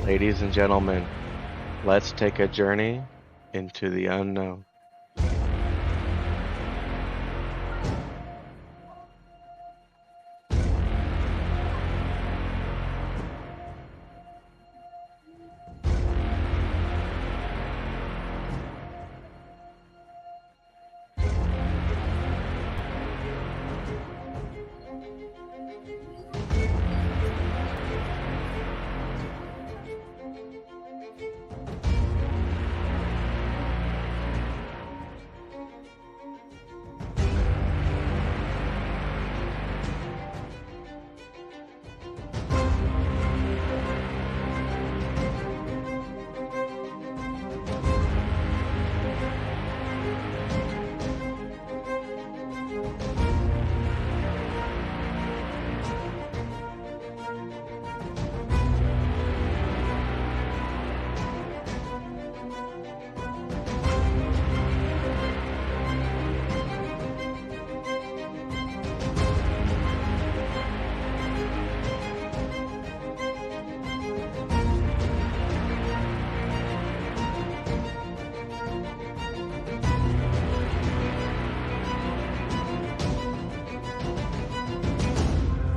Ladies and gentlemen, let's take a journey into the unknown.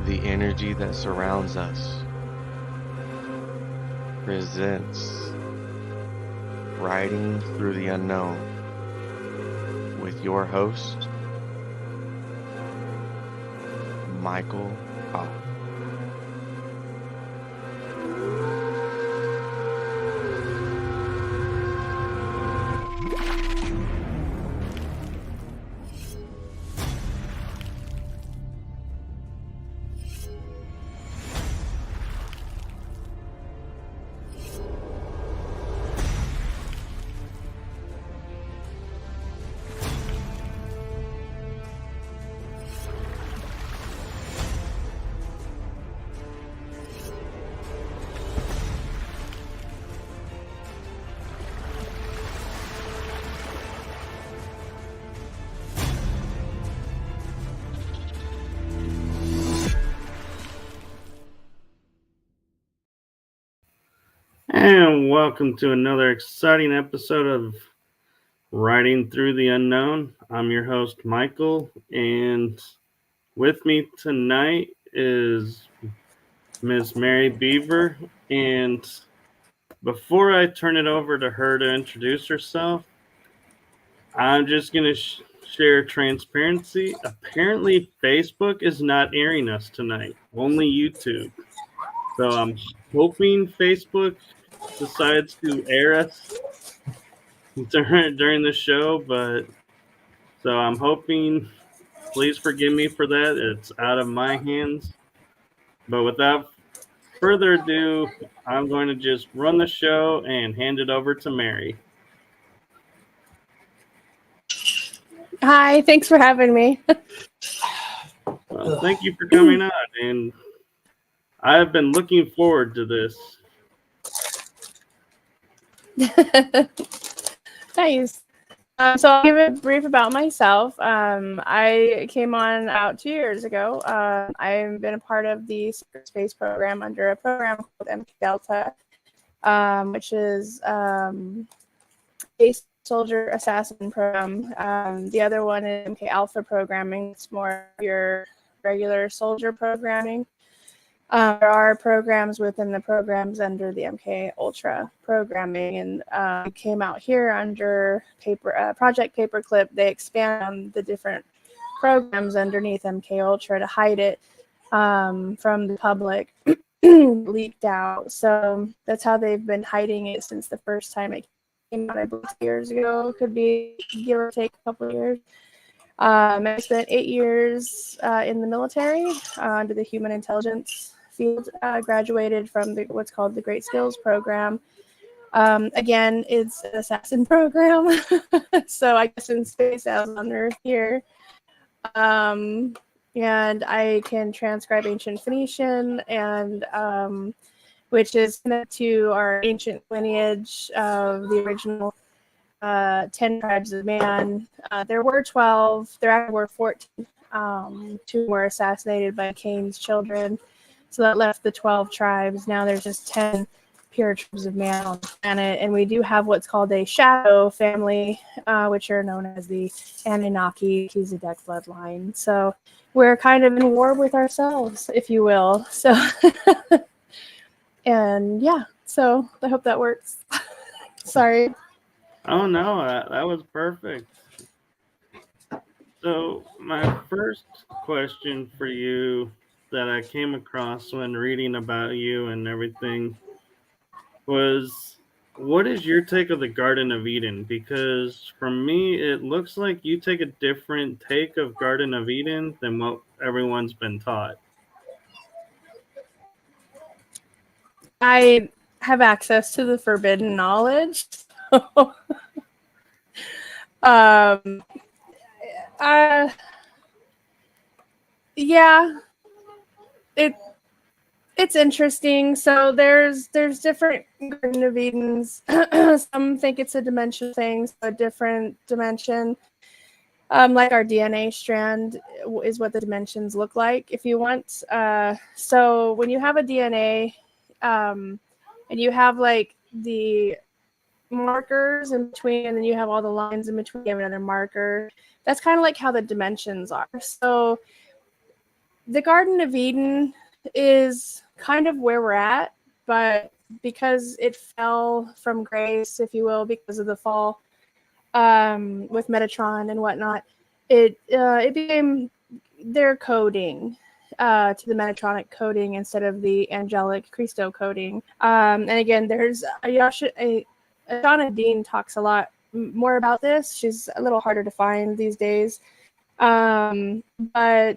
The energy that surrounds us presents Riding Through the Unknown with your host, Michael Hoff. And welcome to another exciting episode of Riding Through the Unknown. I'm your host, Michael, and with me tonight is Miss Mary Beaver. And before I turn it over to her to introduce herself, I'm just going to share transparency. Apparently, Facebook is not airing us tonight, only YouTube. So I'm hoping Facebook decides to air us during the show, but so I'm hoping, please forgive me for that. It's out of my hands. But without further ado, I'm going to just run the show and hand it over to Mary. Hi, thanks for having me. Well, thank you for coming on, and I've been looking forward to this. Nice. So I'll give a brief about myself. I came on about 2 years ago. I've been a part of the secret space program under a program called MKDELTA, which is Space Soldier Assassin program. The other one is MK Alpha programming. It's more your regular soldier programming. There are programs within the programs under the MK Ultra programming, and it came out here under Project Paperclip. They expand on the different programs underneath MK Ultra to hide it from the public, leaked out. So that's how they've been hiding it since the first time it came out, I believe 2 years ago. Could be give or take a couple of years. I spent 8 years in the military under the human intelligence field, graduated from what's called the Great Skills Program. Again, it's an assassin program. So I guess in space as on Earth here. And I can transcribe ancient Phoenician, and which is connected to our ancient lineage of the original 10 tribes of man. There were 12. There actually were 14. 2 were assassinated by Cain's children. So that left the 12 tribes. Now there's just 10 pure tribes of man on the planet, and we do have what's called a shadow family, which are known as the Anunnaki Melchizedek bloodline. So we're kind of in war with ourselves, if you will. So, and yeah, so I hope that works. Sorry. Oh no, that was perfect. So my first question for you that I came across when reading about you and everything was, what is your take of the Garden of Eden? Because for me, it looks like you take a different take of Garden of Eden than what everyone's been taught. I have access to the forbidden knowledge. Yeah, it's interesting. So there's different Garden of Edens. Some think it's a dimension thing, so a different dimension. Like our DNA strand is what the dimensions look like, if you want. So when you have a DNA, and you have like the markers in between, and then you have all the lines in between, you have another marker. That's kind of like how the dimensions are. So the Garden of Eden is kind of where we're at, but because it fell from grace, if you will, because of the fall, with Metatron and whatnot, it became their coding to the Metatronic coding instead of the angelic Christo coding. And again, there's Shauna Dean talks a lot more about this. She's a little harder to find these days. But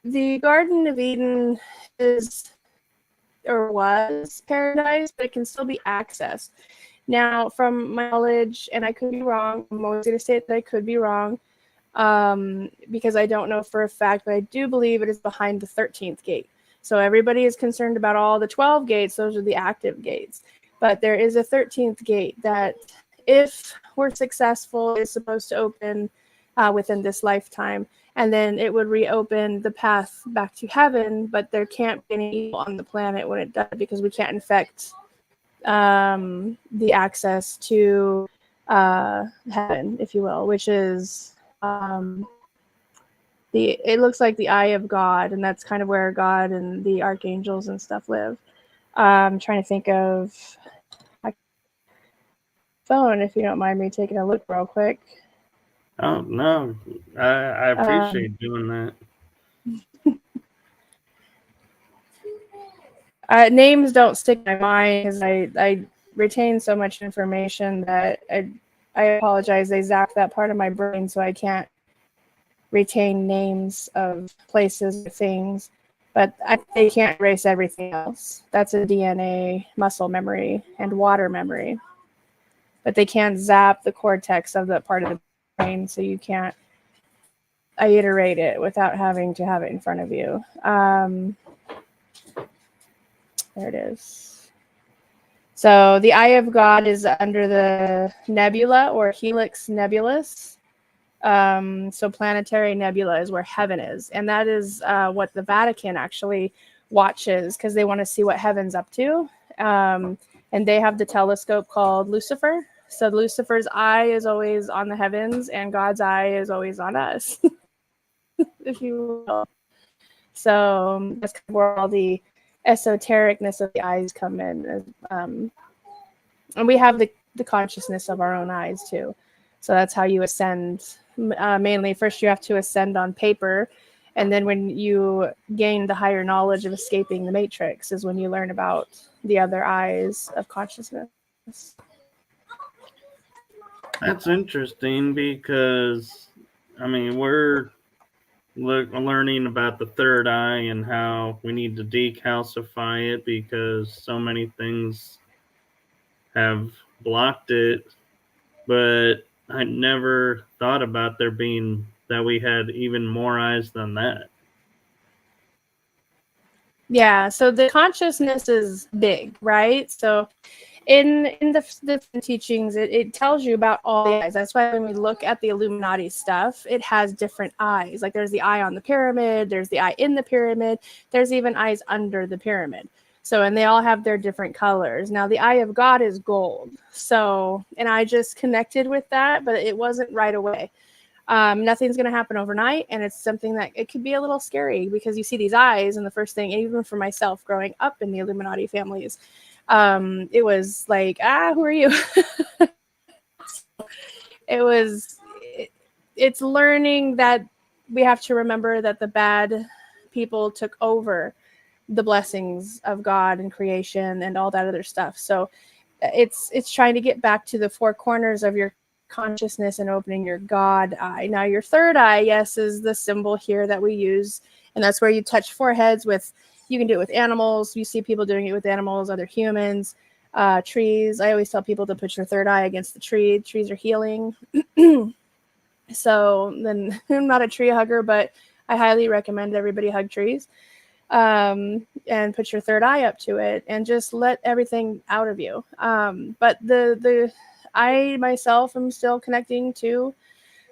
the Garden of Eden is or was paradise, but it can still be accessed. Now, from my knowledge, and I could be wrong, I'm always going to say that I could be wrong, because I don't know for a fact, but I do believe it is behind the 13th gate. So everybody is concerned about all the 12 gates. Those are the active gates. But there is a 13th gate that, if we're successful, is supposed to open within this lifetime. And then it would reopen the path back to heaven, but there can't be any evil on the planet when it does, because we can't infect the access to heaven, if you will, which is it looks like the eye of God, and that's kind of where God and the archangels and stuff live. I'm trying to think of my phone, if you don't mind me taking a look real quick. Oh no, I appreciate doing that. Names don't stick in my mind because I retain so much information that I apologize. They zap that part of my brain, so I can't retain names of places or things. But they can't erase everything else. That's a DNA, muscle memory, and water memory. But they can't zap the cortex of that part of the brain, so you can't iterate it without having to have it in front of you. There it is. So the eye of God is under the nebula or helix nebulus. So planetary nebula is where heaven is. And that is what the Vatican actually watches, because they want to see what heaven's up to. And they have the telescope called Lucifer. So Lucifer's eye is always on the heavens, and God's eye is always on us, if you will. So that's kind of where all the esotericness of the eyes come in. And we have the consciousness of our own eyes too. So that's how you ascend. Mainly, first you have to ascend on paper, and then when you gain the higher knowledge of escaping the matrix is when you learn about the other eyes of consciousness. That's interesting, because I mean, we're learning about the third eye and how we need to decalcify it because so many things have blocked it. But I never thought about that we had even more eyes than that. Yeah, so the consciousness is big, right? So in the teachings, it tells you about all the eyes. That's why when we look at the Illuminati stuff, it has different eyes. Like there's the eye on the pyramid, there's the eye in the pyramid, there's even eyes under the pyramid. So, and they all have their different colors. Now, the eye of God is gold. So, and I just connected with that, but it wasn't right away. Nothing's going to happen overnight. And it's something that it could be a little scary because you see these eyes. And the first thing, even for myself growing up in the Illuminati families, it was like, who are you? It's learning that we have to remember that the bad people took over the blessings of God and creation and all that other stuff. So it's trying to get back to the four corners of your consciousness and opening your God eye. Now your third eye, yes, is the symbol here that we use. And that's where you touch foreheads with, you can do it with animals. You see people doing it with animals, other humans, trees. I always tell people to put your third eye against the tree. Trees are healing. So then I'm not a tree hugger, but I highly recommend everybody hug trees. And put your third eye up to it and just let everything out of you. But I myself am still connecting to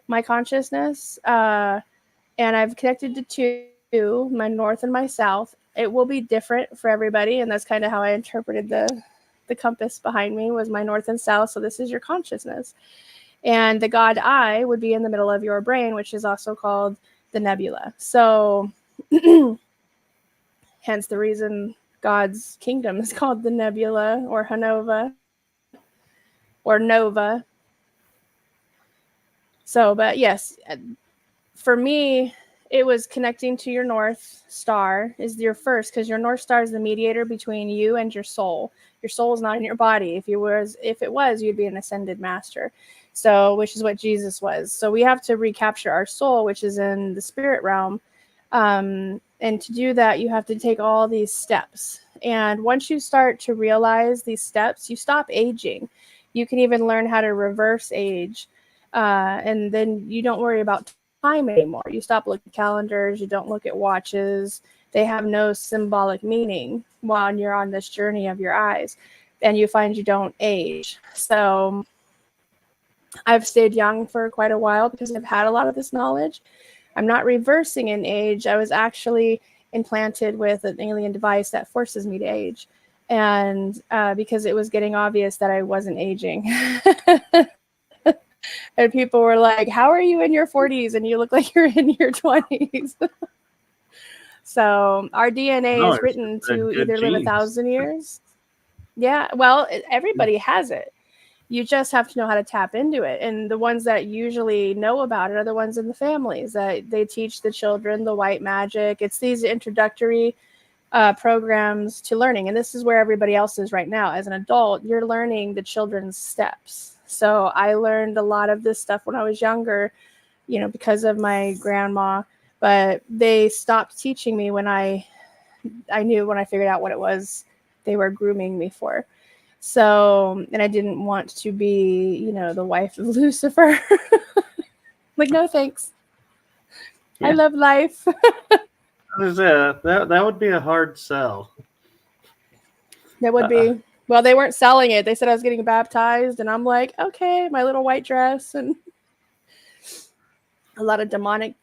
my consciousness, and I've connected to two, my north and my south. It will be different for everybody, and that's kind of how I interpreted the compass behind me was my north and south. So this is your consciousness. And the God eye would be in the middle of your brain, which is also called the nebula. So hence the reason God's kingdom is called the nebula or Hanova or Nova. So, but yes, for me, it was connecting to your North Star is your first, because your North Star is the mediator between you and your soul. Your soul is not in your body. If it was, you'd be an ascended master. So, which is what Jesus was. So we have to recapture our soul, which is in the spirit realm. And to do that, you have to take all these steps. And once you start to realize these steps, you stop aging. You can even learn how to reverse age. And then you don't worry about time anymore. You stop looking at calendars. You don't look at watches. They have no symbolic meaning while you're on this journey of your eyes. And you find you don't age. So I've stayed young for quite a while because I've had a lot of this knowledge. I'm not reversing in age. I was actually implanted with an alien device that forces me to age. And because it was getting obvious that I wasn't aging. And people were like, how are you in your 40s and you look like you're in your 20s? So our DNA is written to either live 1,000 years. Yeah, well, everybody has it. You just have to know how to tap into it. And the ones that usually know about it are the ones in the families that they teach the children the white magic. It's these introductory programs to learning. And this is where everybody else is right now. As an adult, you're learning the children's steps. So I learned a lot of this stuff when I was younger, because of my grandma, but they stopped teaching me when I knew, when I figured out what it was they were grooming me for. So, and I didn't want to be, the wife of Lucifer. Like, no, thanks. Yeah. I love life. That would be a hard sell. That would be. Well, they weren't selling it. They said I was getting baptized, and I'm like, okay, my little white dress, and a lot of demonic,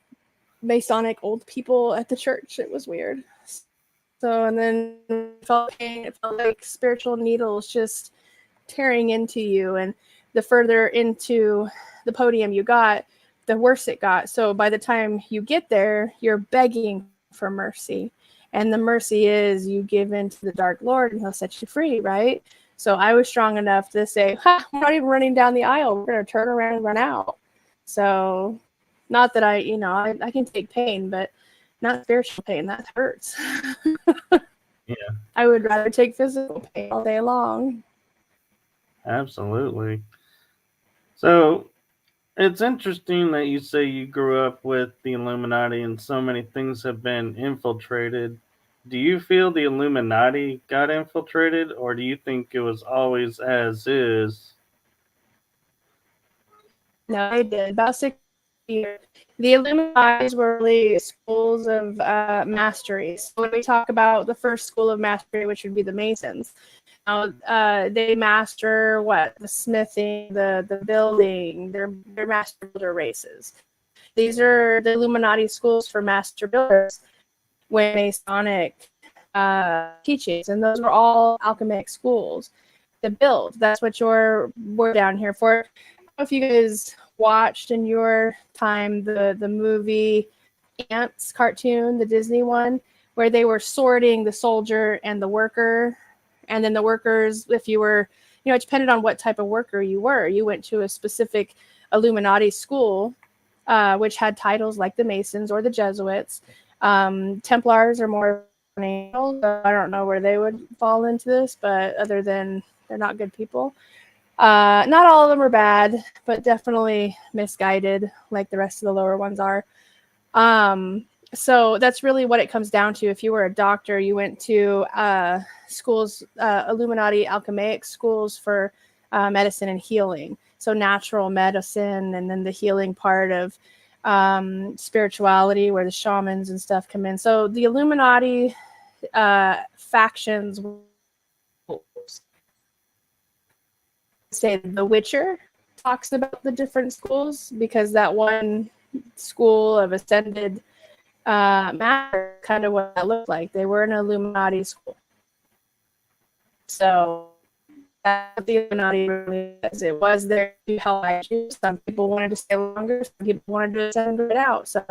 Masonic old people at the church. It was weird. So, and then it felt pain. It felt like spiritual needles just tearing into you. And the further into the podium you got, the worse it got. So by the time you get there, you're begging for mercy. And the mercy is you give in to the Dark Lord and he'll set you free, right? So I was strong enough to say, we're not even running down the aisle. We're going to turn around and run out. So not that I can take pain, but not spiritual pain. That hurts. Yeah. I would rather take physical pain all day long. Absolutely. So it's interesting that you say you grew up with the Illuminati and so many things have been infiltrated. Do you feel the Illuminati got infiltrated, or do you think it was always as is? No, I did. About 6 years. The Illuminati were really schools of mastery. So when we talk about the first school of mastery, which would be the Masons, they master what? The smithing, the building. They're master builder races. These are the Illuminati schools for master builders. When Masonic teachings, and those were all alchemic schools. The build, that's what we're down here for. I don't know if you guys watched in your time the movie Ants cartoon, the Disney one, where they were sorting the soldier and the worker, and then the workers, if you were, it depended on what type of worker you were. You went to a specific Illuminati school, which had titles like the Masons or the Jesuits. Templars are more angels. I don't know where they would fall into this, but other than they're not good people. Not all of them are bad, but definitely misguided, like the rest of the lower ones are. So that's really what it comes down to. If you were a doctor, you went to schools, Illuminati alchemaic schools for medicine and healing. So natural medicine, and then the healing part of spirituality, where the shamans and stuff come in. So the Illuminati factions, say The Witcher talks about the different schools, because that one school of ascended matter, kind of what that looked like. They were an Illuminati school. So that's what the Illuminati really is. It was there to help you. Some people wanted to stay longer, some people wanted to send it out. So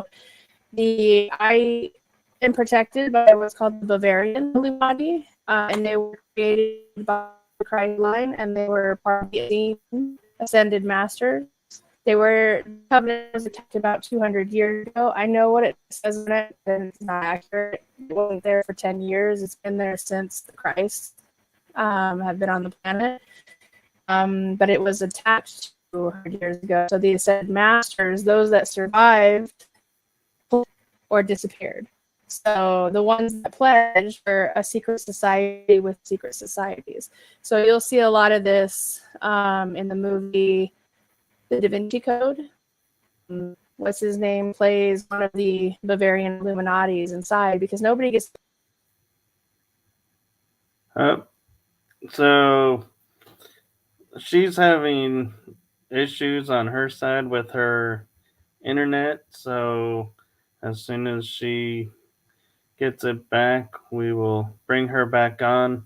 I am protected by what's called the Bavarian Illuminati, and they were created by the Christ line, and they were part of the ascended masters. They were, covenant was attacked about 200 years ago. I know what it says in it, and it's not accurate. It wasn't there for 10 years. It's been there since the Christ have been on the planet. But it was attacked 200 years ago. So the ascended masters, those that survived or disappeared. So the ones that pledged were a secret society with secret societies. So you'll see a lot of this in the movie The Da Vinci Code. What's his name plays one of the Bavarian Illuminatis inside, because nobody gets. So she's having issues on her side with her internet. So as soon as she gets it back, we will bring her back on.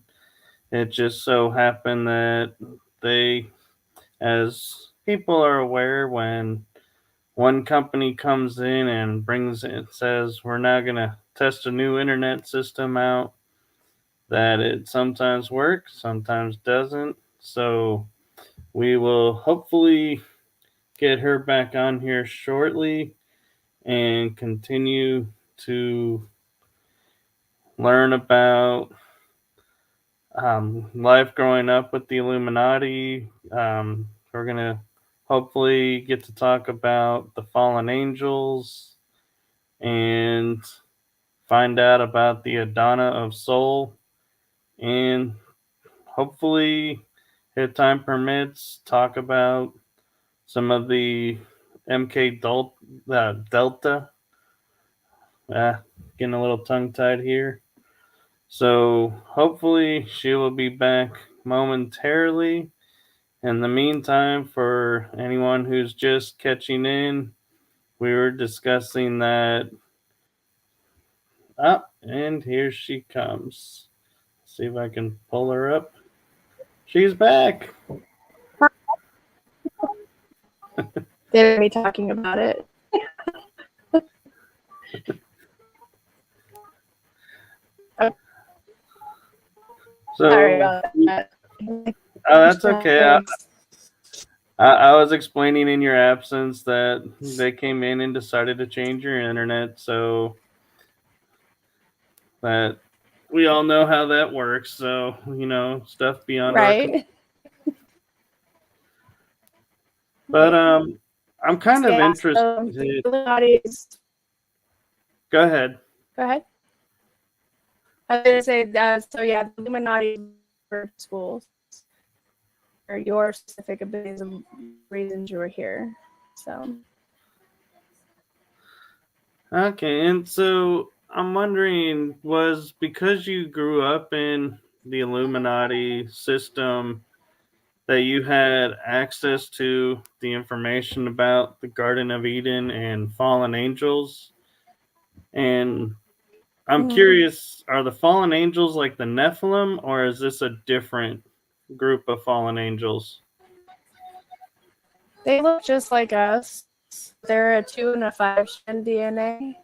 It just so happened that as people are aware, when one company comes in and says, we're now going to test a new internet system out, that it sometimes works, sometimes doesn't. So we will hopefully get her back on here shortly and continue to learn about life growing up with the Illuminati. We're going to hopefully get to talk about the fallen angels and find out about the Adana of Soul, and hopefully, if time permits, talk about some of the MKDELTA. Getting a little tongue-tied here. So hopefully she will be back momentarily. In the meantime, for anyone who's just catching in, we were discussing that. And here she comes. Let's see if I can pull her up. She's back. They're me talking about it. So, sorry about that. That's okay. I was explaining in your absence that they came in and decided to change your internet, so that we all know how that works. So, stuff beyond right. But I'm kind of interested. Go ahead. Go ahead. I was going to say that. So yeah, the Illuminati schools are your specific abilities and reasons you were here. So. Okay, and so I'm wondering, was because you grew up in the Illuminati system that you had access to the information about the Garden of Eden and fallen angels? And I'm curious, are the fallen angels like the Nephilim, or is this a different group of fallen angels? They look just like us. They're a 2 and a 5 strand DNA.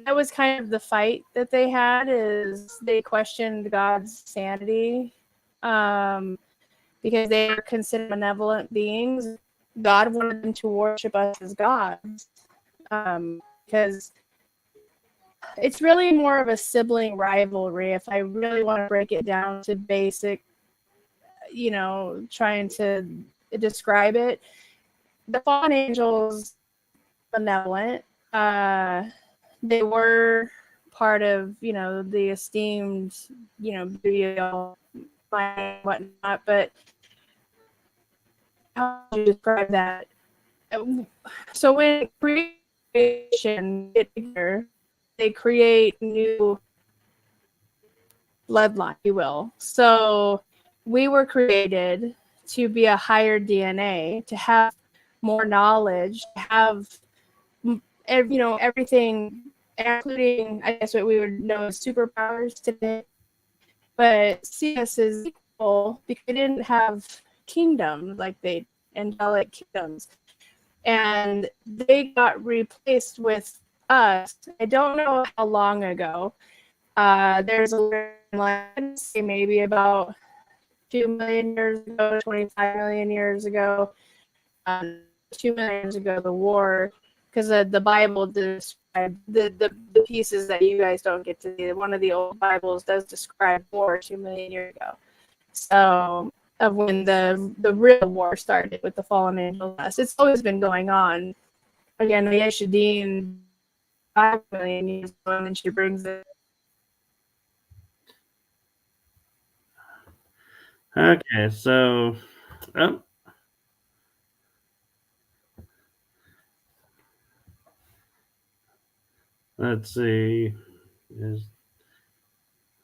That was kind of the fight that they had, is they questioned God's sanity, because they are considered benevolent beings. God wanted them to worship us as gods, because it's really more of a sibling rivalry. If I really want to break it down to basic, trying to describe it, the fallen angels, benevolent. They were part of, the esteemed, beauty and whatnot. But how do you describe that? So when creation, they create new bloodline, if you will. So we were created to be a higher DNA, to have more knowledge, to have, everything, including, I guess, what we would know as superpowers today. But see us as equal because they didn't have kingdoms like angelic kingdoms. And they got replaced with us. I don't know how long ago. There's a line, say maybe about 2 million years ago, 25 million years ago, 2 million years ago, the war, because the Bible describes the pieces that you guys don't get to see. One of the old Bibles does describe war 2 million years ago. So of when the real war started with the fallen angels. It's always been going on. Again, the Yeshadin 5 million years ago, and then she brings it. Okay, so let's see.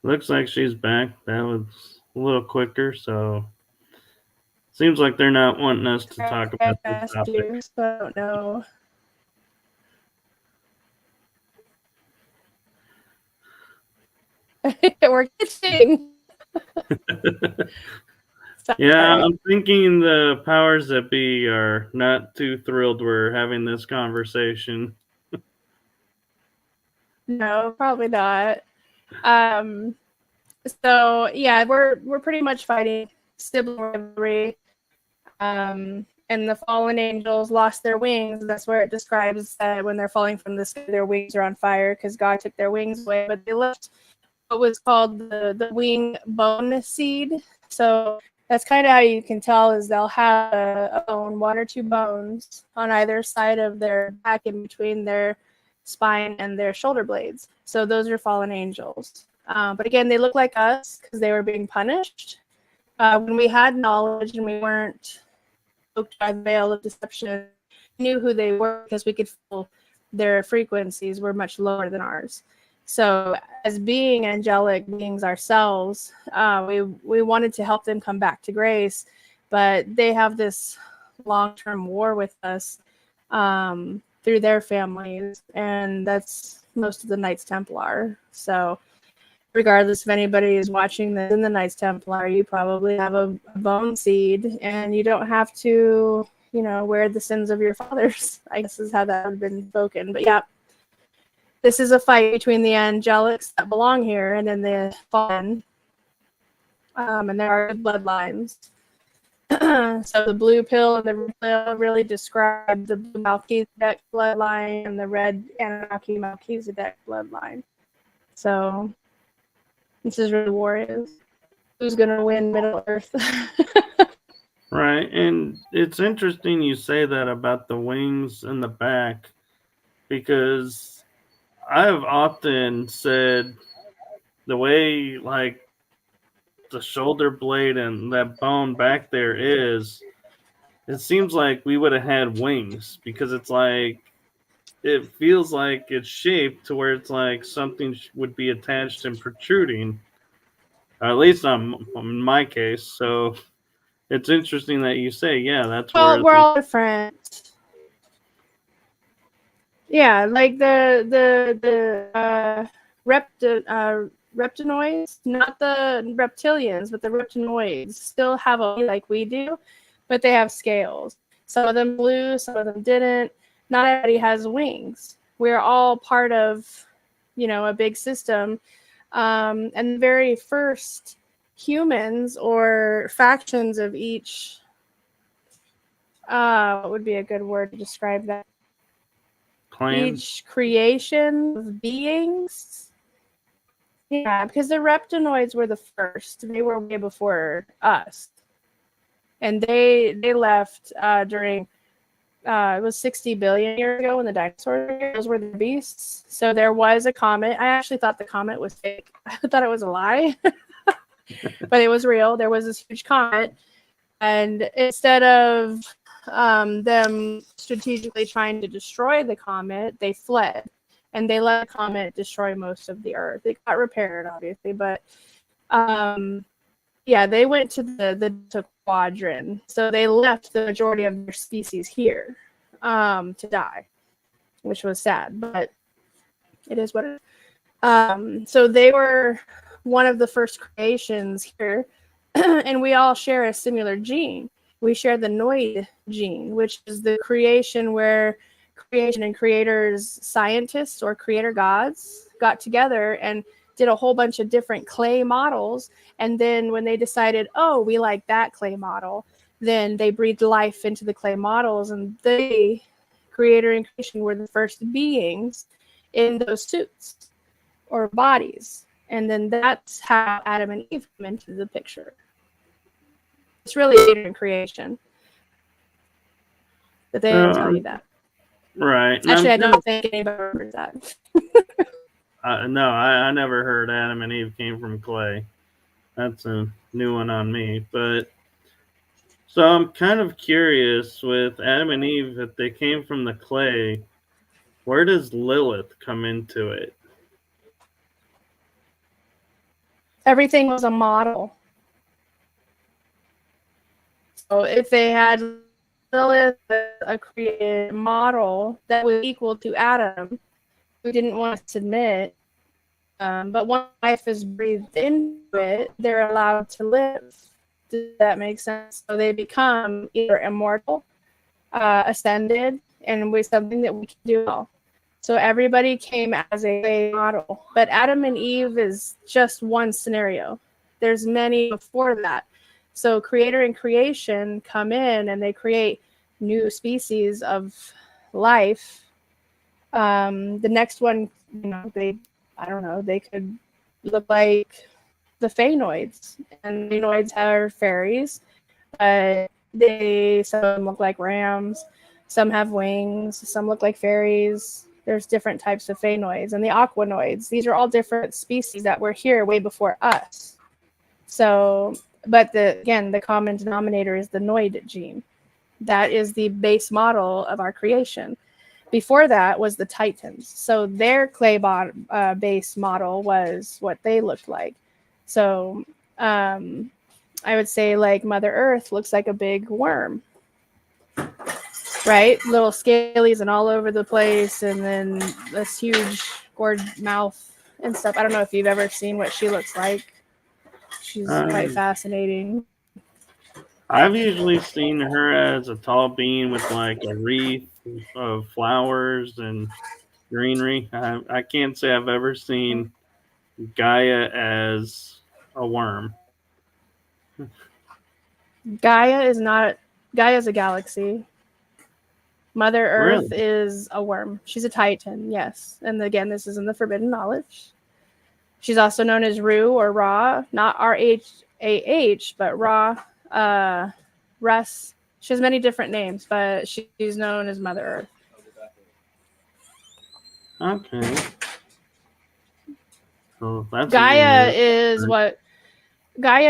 Looks like she's back. That was a little quicker, so seems like they're not wanting us to talk about this topic. So I don't know. We're kitching. Yeah, I'm thinking the powers that be are not too thrilled we're having this conversation. No, probably not. So yeah, we're pretty much fighting sibling rivalry. And the fallen angels lost their wings. That's where it describes that when they're falling from the sky, their wings are on fire because God took their wings away. But they left what was called the wing bone seed. So that's kind of how you can tell, is they'll have a bone, 1 or 2 bones on either side of their back, in between their spine and their shoulder blades. So those are fallen angels. But again, they look like us because they were being punished. When we had knowledge and we weren't cloaked by the veil of deception, we knew who they were because we could feel their frequencies were much lower than ours. So as being angelic beings ourselves, we wanted to help them come back to grace, but they have this long-term war with us through their families, and that's most of the Knights Templar. So regardless if anybody is watching this in the Knights Templar, you probably have a bone seed, and you don't have to, wear the sins of your fathers, I guess is how that has been spoken. But yeah, this is a fight between the angelics that belong here and then the fallen. And there are bloodlines. So the blue pill and the red pill really describe the blue Melchizedek bloodline and the red Anunnaki Melchizedek bloodline. So this is where the war is. Who's going to win Middle Earth? Right, and it's interesting you say that about the wings and the back, because I've often said the way, like, the shoulder blade and that bone back there is, it seems like we would have had wings, because it's like, it feels like it's shaped to where it's like something would be attached and protruding, or at least in my case. So it's interesting that you say, yeah, that's where we're all different. Yeah, like the reptinoids, not the reptilians, but the reptinoids still have a like we do, but they have scales. Some of them flew, some of them didn't. Not everybody has wings. We're all part of, a big system. And the very first humans or factions of each, what would be a good word to describe that? Clan? Each creation of beings. Yeah, because the reptinoids were the first. They were way before us. And they left during it was 60 billion years ago when the dinosaurs were here. Those were the beasts. So there was a comet. I actually thought the comet was fake. I thought it was a lie. But it was real. There was this huge comet. And instead of them strategically trying to destroy the comet, they fled. And they let the comet destroy most of the Earth. It got repaired, obviously. But yeah, they went to the quadrant. So they left the majority of their species here to die, which was sad. But it is what it is. So they were one of the first creations here. And we all share a similar gene. We share the Noid gene, which is the creation where creation and creators, scientists or creator gods got together and did a whole bunch of different clay models. And then when they decided, oh, we like that clay model, then they breathed life into the clay models. And they, creator and creation, were the first beings in those suits or bodies. And then that's how Adam and Eve come into the picture. It's really creator and creation. But they didn't tell you that. Right. Actually, I don't think anybody remembers that. No, I never heard Adam and Eve came from clay. That's a new one on me. But so I'm kind of curious with Adam and Eve, if they came from the clay, where does Lilith come into it? Everything was a model. So if they had Lilith, a created model that was equal to Adam, who didn't want to submit, but once life is breathed into it, they're allowed to live. Does that make sense? So they become either immortal, ascended, and with something that we can do all. So everybody came as a model. But Adam and Eve is just one scenario. There's many before that. So creator and creation come in and they create new species of life. The next one, they could look like the Phaenoids. And Phaenoids are fairies, but some of them look like rams, some have wings, some look like fairies. There's different types of Phaenoids. And the Aquanoids, these are all different species that were here way before us. So, but the common denominator is the Noid gene. That is the base model of our creation. Before that was the Titans. So their clay base model was what they looked like. So I would say like Mother Earth looks like a big worm, right? Little scalies and all over the place, and then this huge gourd mouth and stuff. I don't know if you've ever seen what she looks like. She's quite fascinating. I've usually seen her as a tall being with like a wreath of flowers and greenery. I can't say I've ever seen Gaia as a worm. Gaia's a galaxy. Mother Earth Really? is a worm. She's a Titan, yes. And again, this is in the Forbidden Knowledge. She's also known as Ru or Ra, not R-H-A-H, but Ra, Russ. She has many different names, but she's known as Mother Earth. Okay. So that's Gaia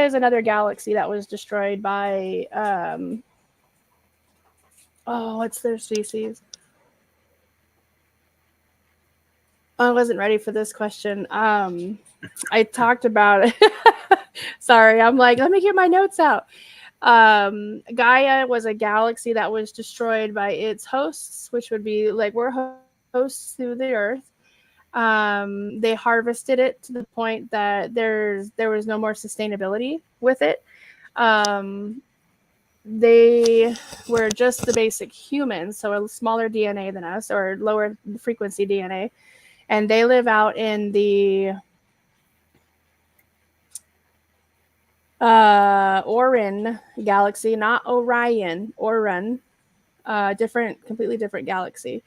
is another galaxy that was destroyed by what's their species? I wasn't ready for this question. I talked about it. Sorry, I'm like, let me get my notes out. Gaia was a galaxy that was destroyed by its hosts, which would be like we're coast through the earth. They harvested it to the point that there was no more sustainability with it. They were just the basic humans, so a smaller DNA than us, or lower frequency DNA, and they live out in the Orion galaxy, not Orion, Orion, completely different galaxy.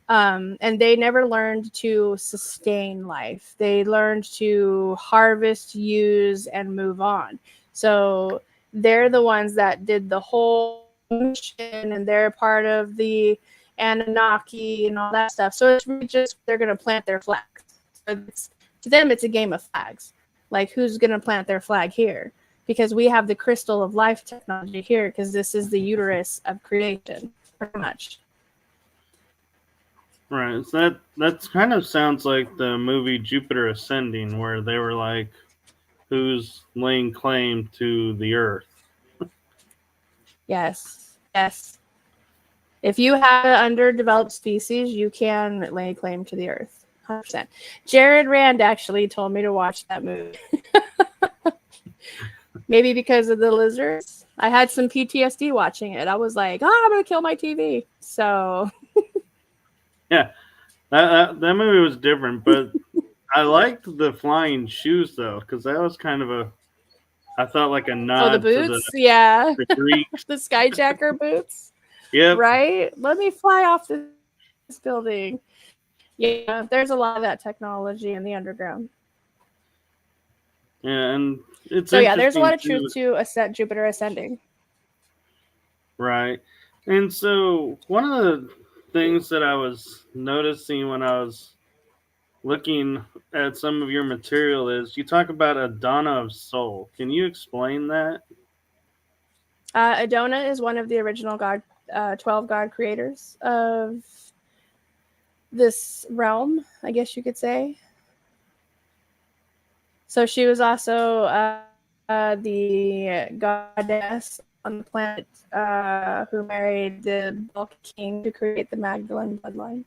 And they never learned to sustain life. They learned to harvest, use, and move on. So they're the ones that did the whole mission, and they're part of the Anunnaki and all that stuff. So it's really just they're going to plant their flags. So to them, it's a game of flags. Like, who's going to plant their flag here? Because we have the crystal of life technology here, because this is the uterus of creation, pretty much. Right. So that kind of sounds like the movie Jupiter Ascending, where they were like, who's laying claim to the Earth? Yes. Yes. If you have an underdeveloped species, you can lay claim to the Earth. 100%. Jared Rand actually told me to watch that movie. Maybe because of the lizards. I had some PTSD watching it. I was like, I'm going to kill my TV. So... Yeah, that movie was different, but I liked the flying shoes though, because that was kind of I thought like a nod the boots, to yeah, the Greeks. the skyjacker boots, Yep. right? Let me fly off this building. Yeah, there's a lot of that technology in the underground. Yeah, and it's so yeah, there's a lot of truth to Jupiter ascending. Right, and so one of the things that I was noticing when I was looking at some of your material is you talk about a Donna of Soul. Can you explain that? Adona is one of the original 12 god creators of this realm, I guess you could say. So she was also the goddess on the planet who married the Balkan king to create the Magdalene bloodline.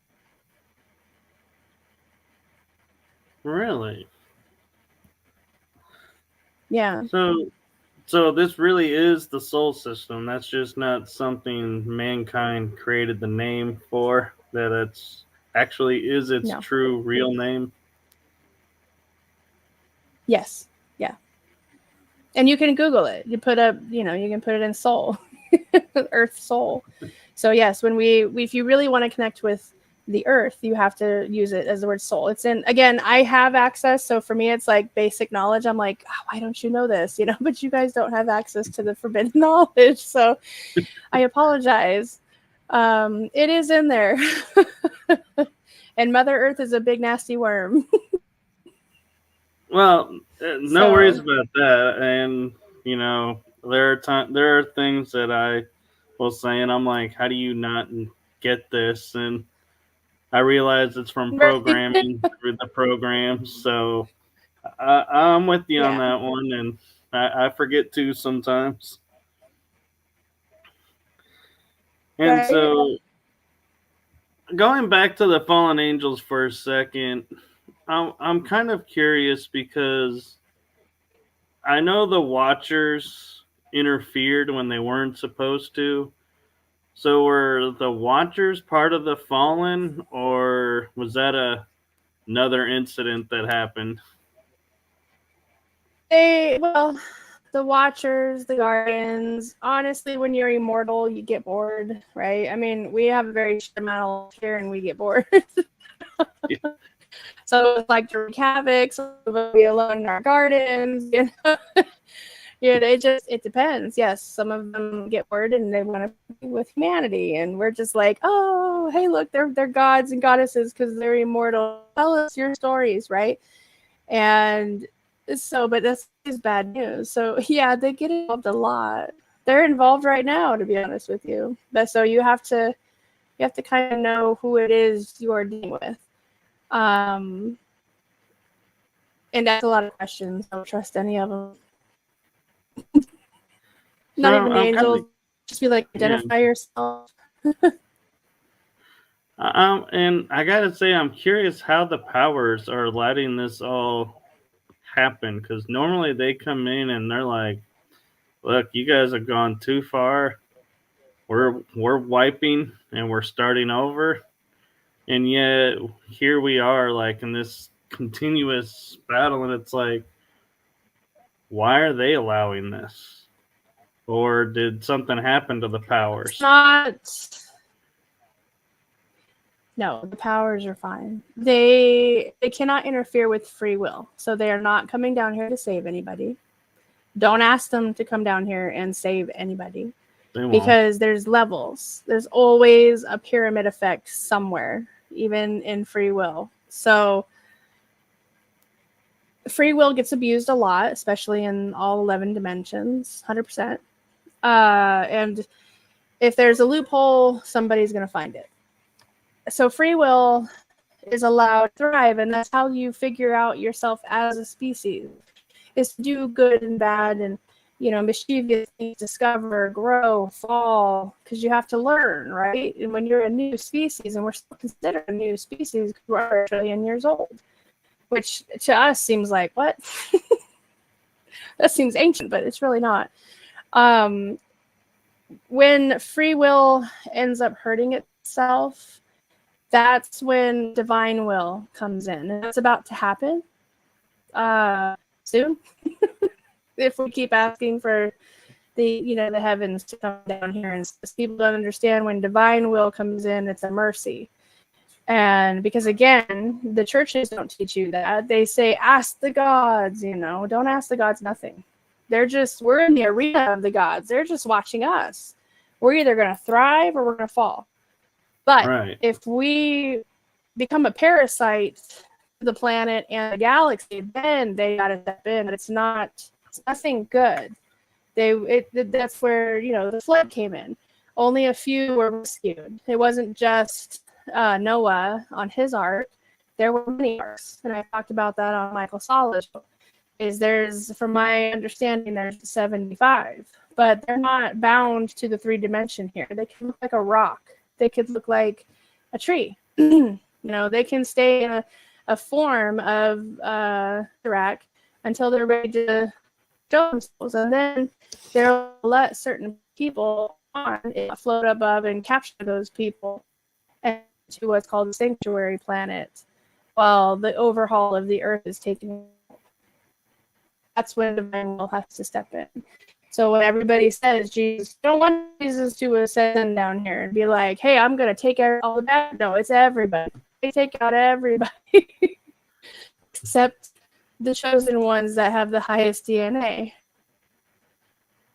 Really? Yeah. So this really is the soul system. That's just not something mankind created the name for. That it's actually is its true real name. Yes. Yeah. And you can Google it. You put up, you can put it in soul, Earth soul. So yes, if you really want to connect with the Earth, you have to use it as the word soul. It's again, I have access. So for me, it's like basic knowledge. I'm like, why don't you know this? But you guys don't have access to the forbidden knowledge. So I apologize. It is in there. And Mother Earth is a big, nasty worm. Well, no worries about that. And there are things that I will say, and I'm like, how do you not get this? And I realize it's from programming through the program. So I'm with you on that one, and I forget too sometimes. And so, going back to the fallen angels for a second, I'm kind of curious because I know the Watchers interfered when they weren't supposed to. So were the Watchers part of the Fallen, or was that another incident that happened? The Watchers, the Guardians, honestly, when you're immortal, you get bored, right? I mean, we have a very short amount of life here and we get bored. Yeah. So it's like to wreak havoc, so we'll be alone in our gardens, it depends. Yes, some of them get bored and they want to be with humanity, and we're just like, oh, hey, look, they're gods and goddesses because they're immortal. Tell us your stories, right? And so, but this is bad news. So yeah, they get involved a lot. They're involved right now, to be honest with you. But so you have to kind of know who it is you are dealing with. And that's a lot of questions. Don't trust any of them. Not even the angels. Just be like, identify yourself. And I gotta say, I'm curious how the powers are letting this all happen, because normally they come in and they're like, "Look, you guys have gone too far. We're wiping and we're starting over." And yet here we are, like in this continuous battle, and it's like, why are they allowing this? Or did something happen to the powers? It's not. No, the powers are fine. They cannot interfere with free will, so they are not coming down here to save anybody. Don't ask them to come down here and save anybody, because there's levels. There's always a pyramid effect somewhere, even in free will. So free will gets abused a lot, especially in all 11 dimensions, 100%. And if there's a loophole, somebody's going to find it. So free will is allowed to thrive, and that's how you figure out yourself as a species, is to do good and bad and, mischievous things, discover, grow, fall, because you have to learn, right? And when you're a new species, and we're still considered a new species because we're a trillion years old, which to us seems like, what? That seems ancient, but it's really not. When free will ends up hurting itself, that's when divine will comes in. And that's about to happen soon. If we keep asking for the heavens to come down here, and people don't understand, when divine will comes in, it's a mercy. And because, again, the churches don't teach you that. They say, ask the gods, don't ask the gods nothing. We're in the arena of the gods. They're just watching us. We're either going to thrive or we're going to fall. But if we become a parasite to the planet and the galaxy, then they got to step in. But it's nothing good. That's where, the flood came in. Only a few were rescued. It wasn't just Noah on his ark. There were many arks, and I talked about that on Michael Solid. From my understanding, there's 75, but they're not bound to the 3D here. They can look like a rock. They could look like a tree. They can stay in a form of Iraq until they're ready to show themselves, and then they'll let certain people on float above and capture those people to what's called the sanctuary planet, while the overhaul of the earth is taking. That's when divine will has to step in. So when everybody says Jesus, don't want Jesus to ascend down here and be like, hey, I'm going to take out all the bad. No, it's everybody. They take out everybody except the chosen ones that have the highest DNA.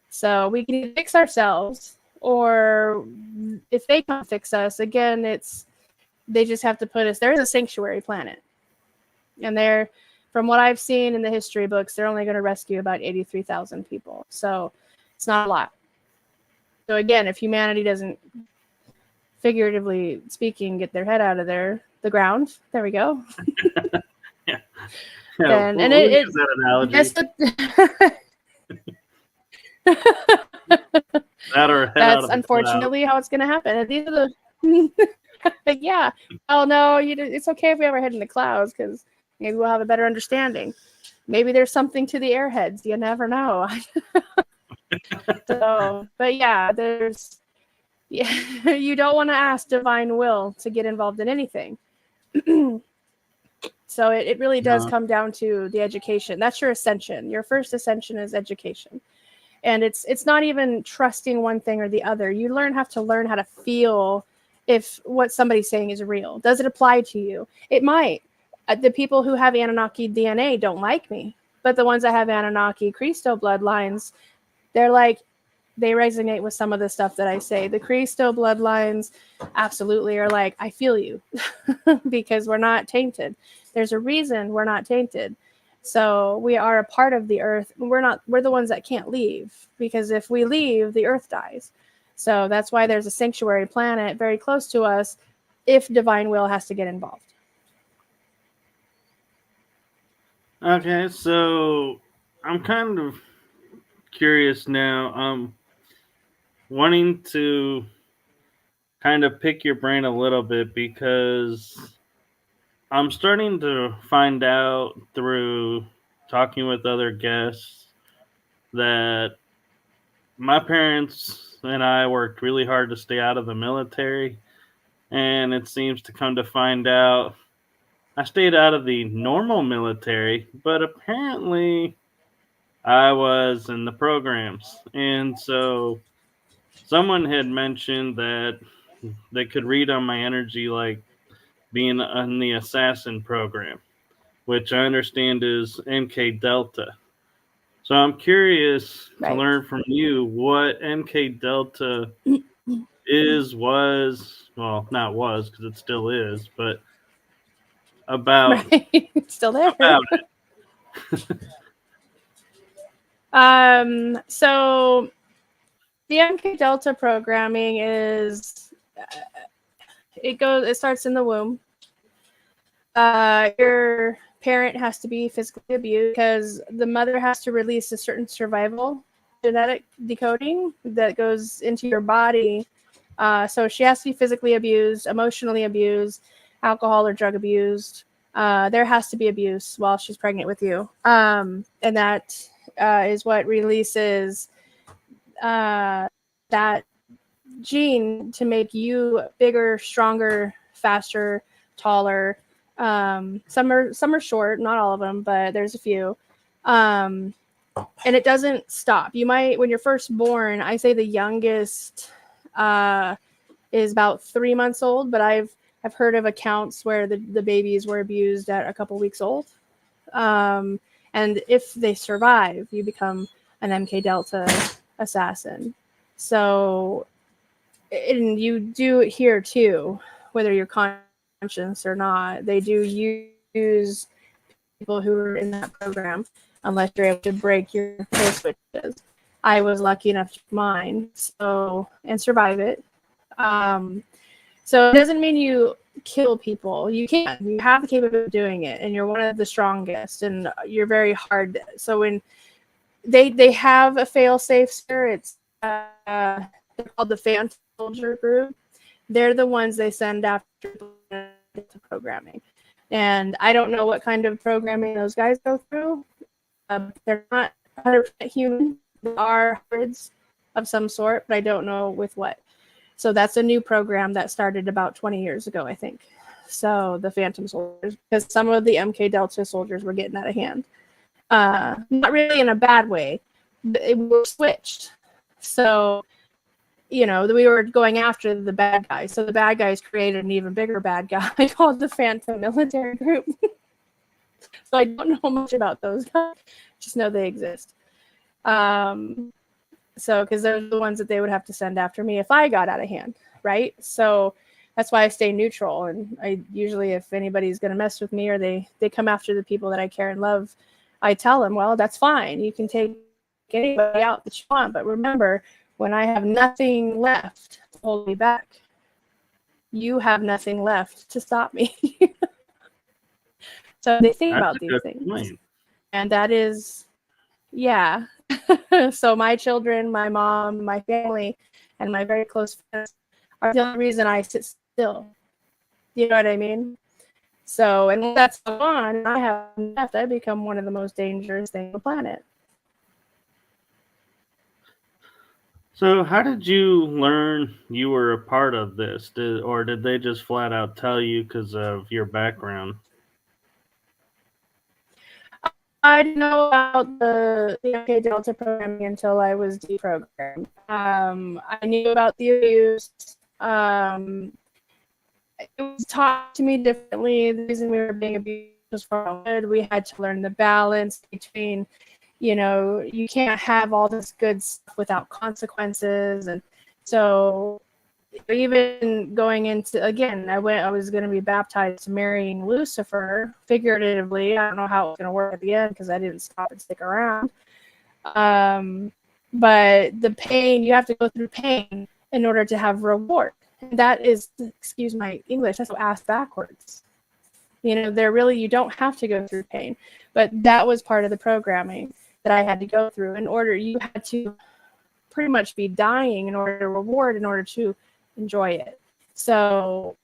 So we can either fix ourselves, or if they come fix us, again, they just have to put us. There is a sanctuary planet, and from what I've seen in the history books, they're only going to rescue about 83,000 people. So it's not a lot. So again, if humanity doesn't, figuratively speaking, get their head out of the ground, there we go. Yeah. And we'll use that analogy. That's unfortunately how it's going to happen. And these are the yeah. Oh no, it's okay if we have our head in the clouds, because maybe we'll have a better understanding. Maybe there's something to the airheads. You never know. But yeah, you don't want to ask divine will to get involved in anything. So it really does come down to the education. That's your ascension. Your first ascension is education. And it's not even trusting one thing or the other. You have to learn how to feel if what somebody's saying is real. Does it apply to you? It might. The people who have Anunnaki DNA don't like me, but the ones that have Anunnaki Christo bloodlines, they resonate with some of the stuff that I say. The Christo bloodlines absolutely are like, I feel you, because we're not tainted. There's a reason we're not tainted. So we are a part of the earth. We're the ones that can't leave, because if we leave, the earth dies. So that's why there's a sanctuary planet very close to us if divine will has to get involved. Okay, so I'm kind of curious now. Wanting to kind of pick your brain a little bit, because I'm starting to find out through talking with other guests that my parents and I worked really hard to stay out of the military, and it seems to come to find out I stayed out of the normal military, but apparently I was in the programs. And so someone had mentioned that they could read on my energy, like being in the assassin program, which I understand is MKDELTA. So I'm curious to Right. learn from you what MKDELTA not was, because it still is, but about Right. It's still there. about So the MKDELTA programming is it starts in the womb. Your parent has to be physically abused because the mother has to release a certain survival genetic decoding that goes into your body. So she has to be physically abused, emotionally abused, alcohol or drug abused. There has to be abuse while she's pregnant with you. And that is what releases that gene to make you bigger, stronger, faster, taller. Some are short, not all of them, but there's a few. And it doesn't stop. You might, when you're first born, I say the youngest is about 3 months old, but I've heard of accounts where the babies were abused at a couple weeks old. And if they survive, you become an MKDELTA assassin. So, and you do it here too, whether you're conscious or not. They do use people who are in that program, unless you're able to break your kill switches. I was lucky enough to mine, and survive it. So it doesn't mean you kill people. You can. You have the capability of doing it, and you're one of the strongest, and you're very hard. So when they have a fail-safe sphere, it's they're called the Phantom Soldier Group. They're the ones they send after programming. And I don't know what kind of programming those guys go through. They're not 100% human. They are hybrids of some sort, but I don't know with what. So that's a new program that started about 20 years ago, I think. So the Phantom Soldiers, because some of the MKDELTA soldiers were getting out of hand. Not really in a bad way. It was switched. So, we were going after the bad guys. So the bad guys created an even bigger bad guy called the Phantom Military Group. So I don't know much about those guys. Just know they exist. So, because they're the ones that they would have to send after me if I got out of hand, right? So that's why I stay neutral. And I usually, if anybody's going to mess with me or they come after the people that I care and love, I tell them, well, that's fine. You can take anybody out that you want. But remember, when I have nothing left to hold me back, you have nothing left to stop me. So they think about these things. Point. And that is, yeah. So my children, my mom, my family, and my very close friends are the only reason I sit still. You know what I mean? So, and when that's gone, and I have left, I become one of the most dangerous things on the planet. So how did you learn you were a part of this? Or did they just flat out tell you because of your background? I didn't know about the MKDELTA programming until I was deprogrammed. I knew about the abuse. It was taught to me differently. The reason we were being abused was for good. We had to learn the balance between, you can't have all this good stuff without consequences. And so even going into, again, I was going to be baptized to marrying Lucifer, figuratively. I don't know how it was going to work at the end because I didn't stop and stick around. But the pain, you have to go through pain in order to have reward. And that is, excuse my English, that's ass backwards. You don't have to go through pain. But that was part of the programming that I had to go through. You had to pretty much be dying in order to reward, in order to enjoy it. So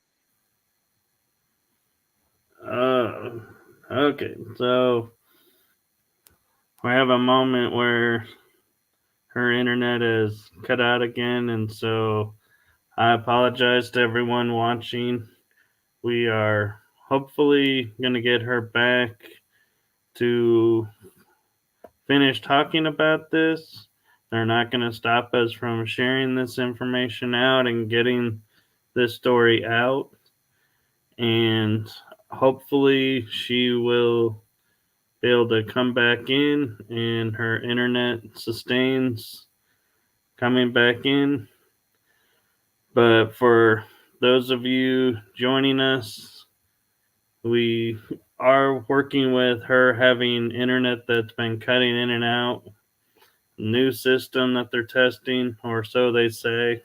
okay, so we have a moment where her internet is cut out again, and so I apologize to everyone watching. We are hopefully going to get her back to finish talking about this. They're not going to stop us from sharing this information out and getting this story out. And hopefully she will be able to come back in and her internet sustains coming back in. But for those of you joining us, we are working with her having internet that's been cutting in and out. New system that they're testing, or so they say.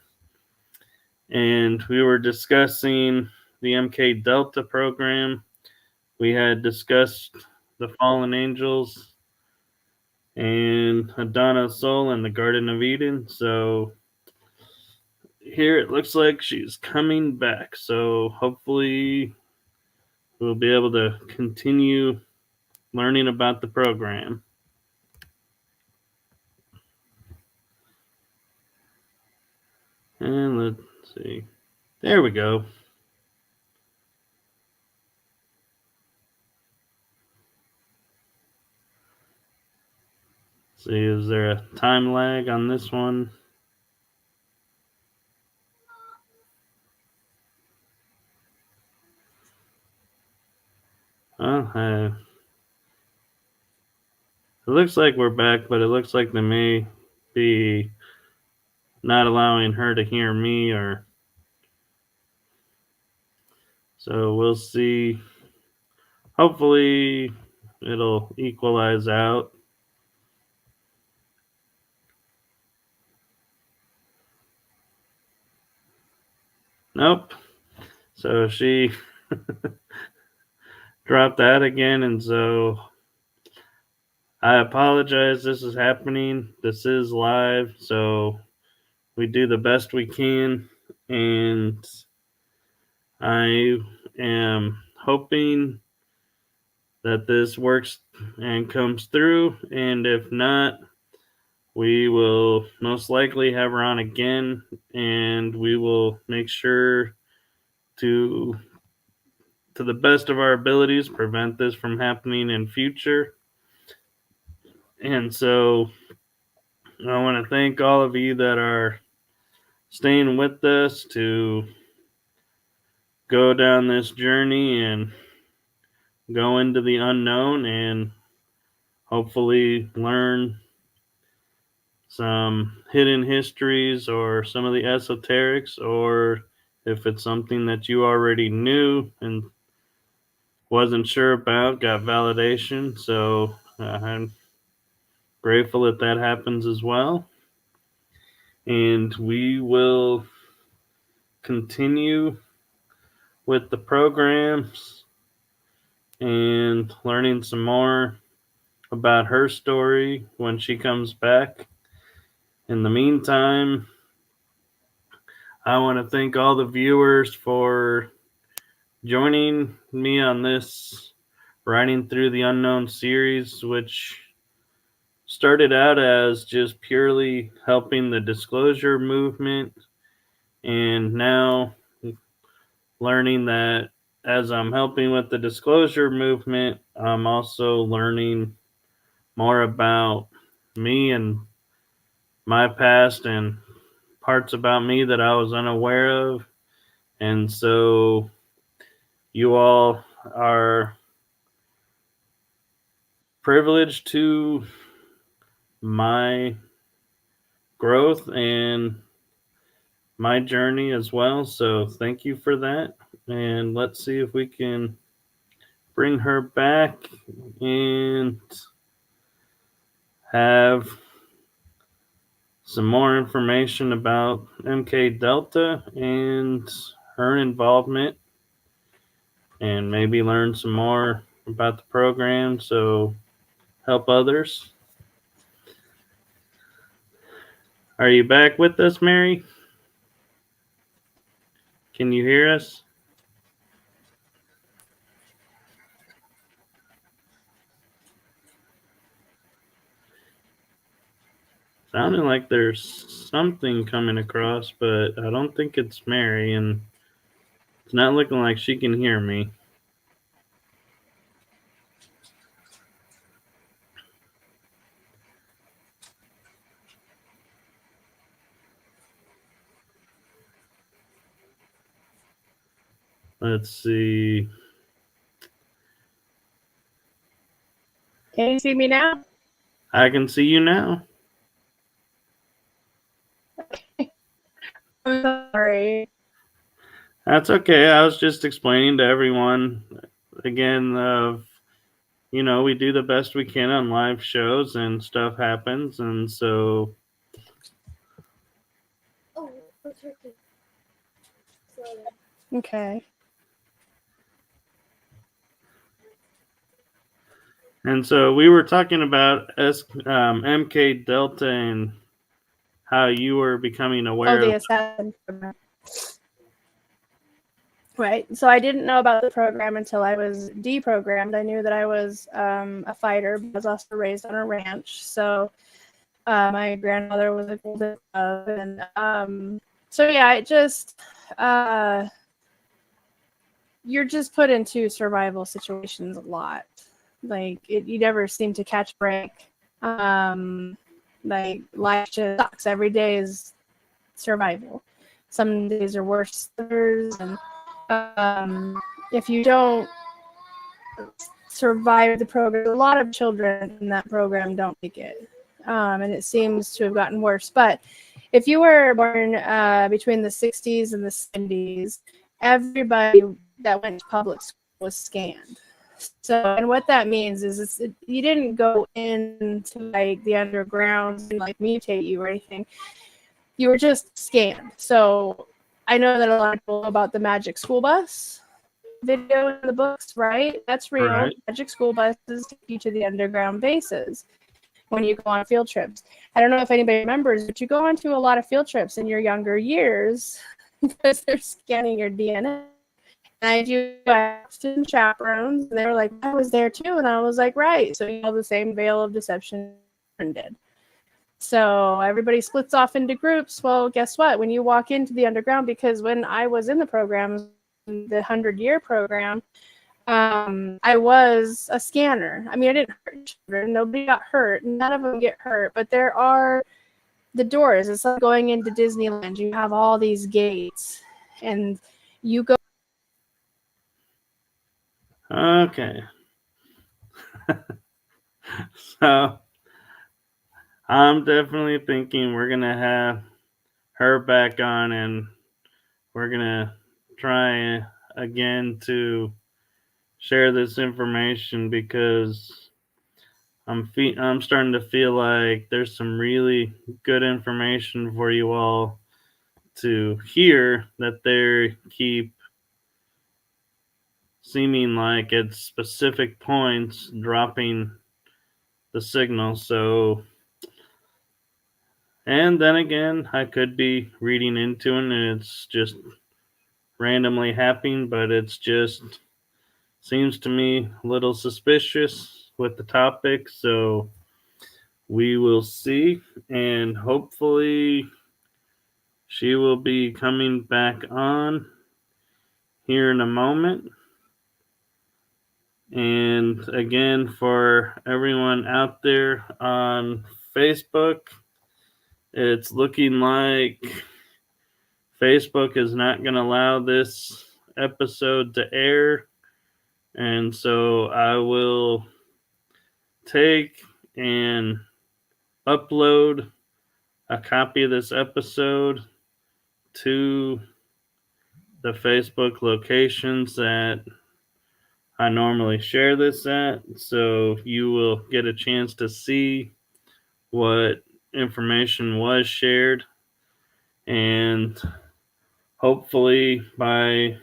And we were discussing the MKDELTA program. We had discussed the fallen angels and Adonna's soul and the Garden of Eden. So here it looks like she's coming back. So hopefully we'll be able to continue learning about the program. And let's see. There we go. See, is there a time lag on this one? It looks like we're back, but it looks like they may be not allowing her to hear me, or so we'll see. Hopefully it'll equalize out. Nope. So she dropped that again, and so I apologize. This is happening. This is live, so we do the best we can, and I am hoping that this works and comes through, and if not, we will most likely have her on again, and we will make sure to the best of our abilities prevent this from happening in future. And so I want to thank all of you that are staying with us to go down this journey and go into the unknown and hopefully learn some hidden histories or some of the esoterics, or if it's something that you already knew and wasn't sure about, got validation. So I'm grateful that happens as well. And we will continue with the programs and learning some more about her story when she comes back. In the meantime, I want to thank all the viewers for joining me on this Riding Through the Unknown series, which started out as just purely helping the disclosure movement, and now learning that as I'm helping with the disclosure movement, I'm also learning more about me and my past and parts about me that I was unaware of. And so you all are privileged to my growth and my journey as well. So thank you for that. And let's see if we can bring her back and have some more information about MKDELTA and her involvement, and maybe learn some more about the program, so help others. Are you back with us, Mary? Can you hear us? Sounding like there's something coming across, but I don't think it's Mary, and it's not looking like she can hear me. Let's see. Can you see me now? I can see you now. I'm sorry. That's okay. I was just explaining to everyone again of we do the best we can on live shows and stuff happens, and so Okay. we were talking about MKDELTA and how you were becoming aware the of. assassin program. Right. So I didn't know about the program until I was deprogrammed. I knew that I was a fighter, but I was also raised on a ranch. So my grandmother was a golden dove, and so yeah, it just you're just put into survival situations a lot. Like you never seem to catch a break. Like life just sucks. Every day is survival. Some days are worse than others, and if you don't survive the program, a lot of children in that program don't make it, and it seems to have gotten worse. But if you were born between the 60s and the 70s, everybody that went to public school was scanned. So, and what that means is you didn't go into like the underground and like mutate you or anything. You were just scanned. So I know that a lot of people know about the Magic School Bus video in the books, right? That's real. Right. Magic School Buses take you to the underground bases when you go on field trips. I don't know if anybody remembers, but you go on to a lot of field trips in your younger years because they're scanning your DNA. And I do student chaperones, and they were like, I was there too. And I was like, right. So you know the same veil of deception did. So everybody splits off into groups. Well, guess what? When you walk into the underground, because when I was in the program, the 100-year program, I was a scanner. I mean, I didn't hurt children. Nobody got hurt. None of them get hurt. But there are the doors. It's like going into Disneyland. You have all these gates, and you go. Okay. So I'm definitely thinking we're gonna have her back on, and we're gonna try again to share this information because I'm starting to feel like there's some really good information for you all to hear that they keep seeming like at specific points dropping the signal. So, and then again, I could be reading into it and it's just randomly happening, but it's just seems to me a little suspicious with the topic. So we will see, and hopefully she will be coming back on here in a moment. And again, for everyone out there on Facebook, it's looking like Facebook is not going to allow this episode to air. And so I will take and upload a copy of this episode to the Facebook locations that I normally share this at. So you will get a chance to see what information was shared. And hopefully by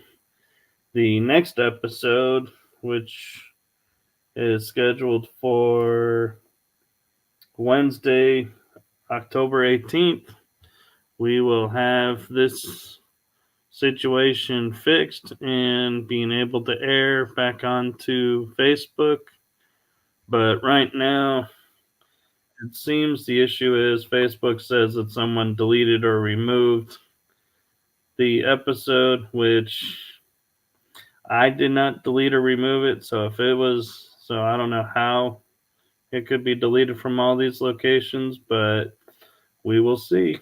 the next episode, which is scheduled for Wednesday, October 18th, we will have this situation fixed and being able to air back onto Facebook. But right now, it seems the issue is Facebook says that someone deleted or removed the episode, which I did not delete or remove it. So if it was, so I don't know how it could be deleted from all these locations, but we will see.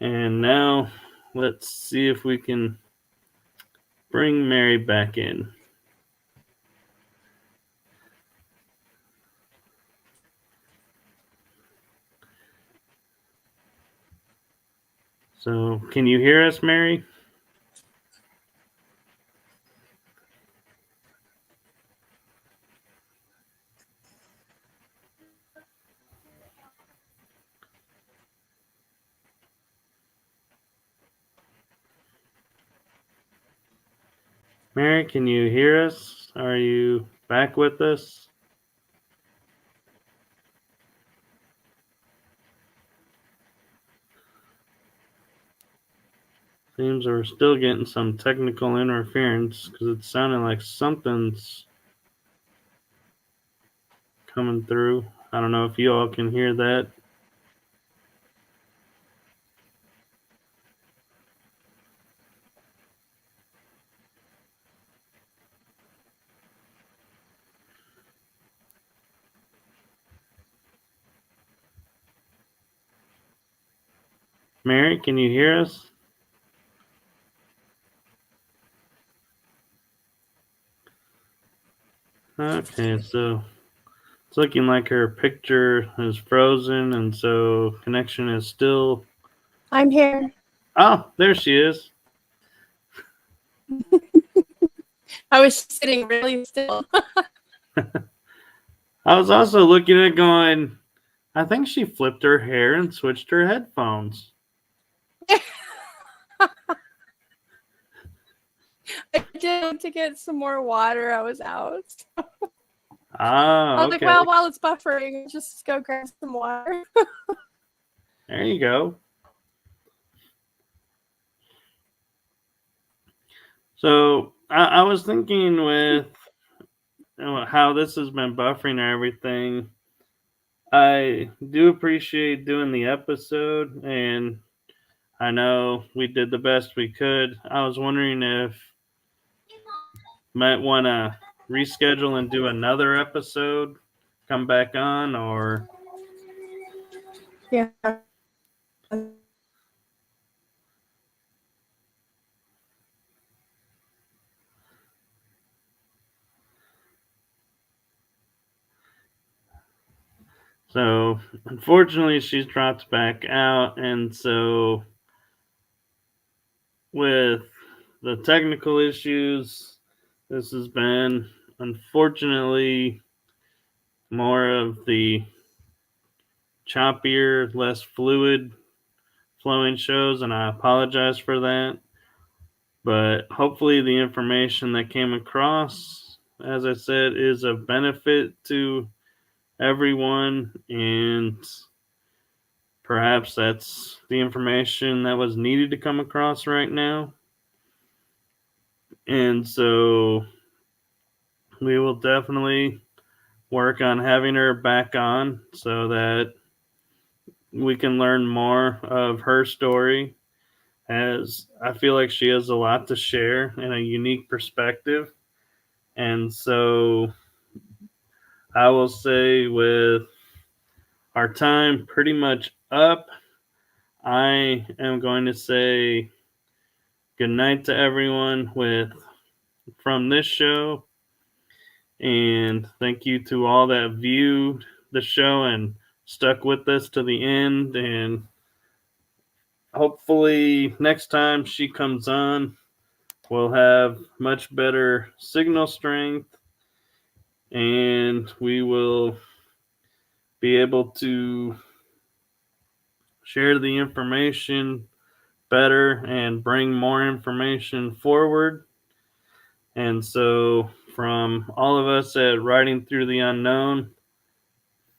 And now let's see if we can bring Mary back in. So, can you hear us, Mary? Mary, can you hear us? Are you back with us? Seems we're still getting some technical interference because it's sounding like something's coming through. I don't know if you all can hear that. Mary, can you hear us? Okay, so it's looking like her picture is frozen, and so connection is still... I'm here. Oh, there she is. I was sitting really still. I was also looking at it going, I think she flipped her hair and switched her headphones. I did to get some more water. I was out. Ah, I was okay. like, well, while it's buffering, just go grab some water. There you go. So I was thinking with how this has been buffering and everything, I do appreciate doing the episode, and I know we did the best we could. I was wondering if might want to reschedule and do another episode, come back on, or... Yeah. So, unfortunately, she's dropped back out, and so with the technical issues, this has been, unfortunately, more of the choppier, less fluid flowing shows, and I apologize for that. But hopefully the information that came across, as I said, is of benefit to everyone, and perhaps that's the information that was needed to come across right now. And so we will definitely work on having her back on so that we can learn more of her story, as I feel like she has a lot to share and a unique perspective. And so I will say, with our time pretty much up, I am going to say good night to everyone from this show. And thank you to all that viewed the show and stuck with us to the end. And hopefully next time she comes on, we'll have much better signal strength, and we will be able to share the information better and bring more information forward. And so, from all of us at Writing Through the Unknown,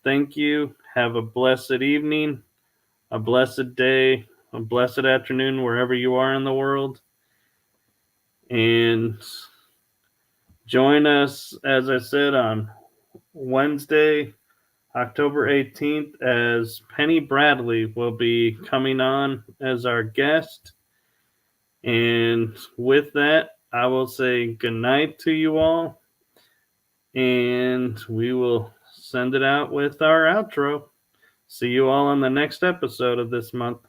thank you. Have a blessed evening, a blessed day, a blessed afternoon wherever you are in the world. And join us, as I said, on Wednesday, October 18th, as Penny Bradley will be coming on as our guest. And with that, I will say goodnight to you all. And we will send it out with our outro. See you all on the next episode of this month.